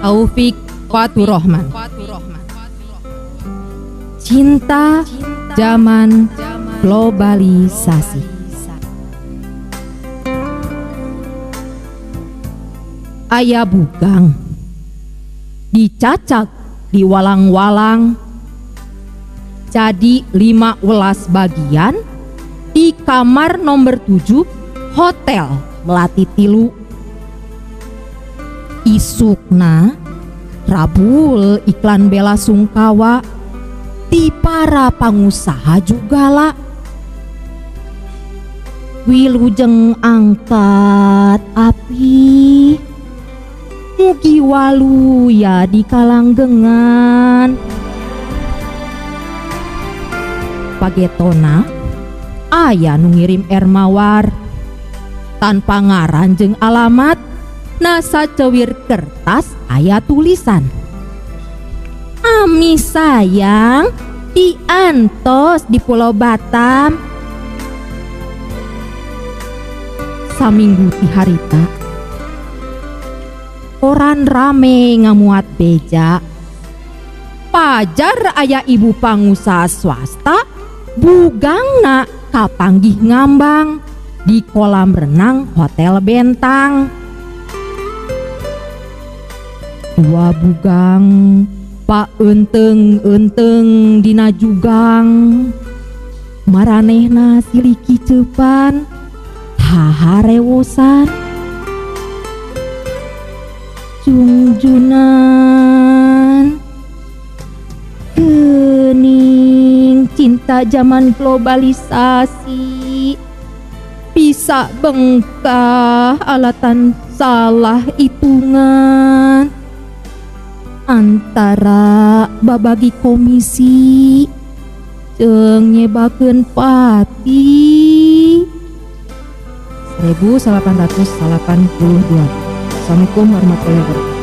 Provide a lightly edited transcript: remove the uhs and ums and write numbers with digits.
Taufik Faturrahman. Cinta zaman globalisasi. Aya bugang dicacak di walang-walang jadi 15 bagian di kamar nomor 7 Hotel Melati Tilu. Isukna Rabul iklan bela sungkawa di para pengusaha juga lah. Wilujeng angkat api mugi walu ya di kalanggengan. Pagetona aya nu ngirim Ermawar tanpa ngaran jeung alamat. Nasa cewir kertas aya tulisan, "Ami sayang diantos di Pulau Batam." Saminggu ti harita koran rame ngamuat beja. Pajar aya ibu pangusaha swasta bugangna kapanggih ngambang di kolam renang Hotel Bentang. Dua bugang Pak enteng dina jugang, maranehna siliki cepan haharewosan. Jungjunan kening cinta zaman globalisasi bisa bengkah alatan salah hitungan antara babagi komisi jeung nyebakeun pati. 1882. Assalamualaikum warahmatullahi wabarakatuh.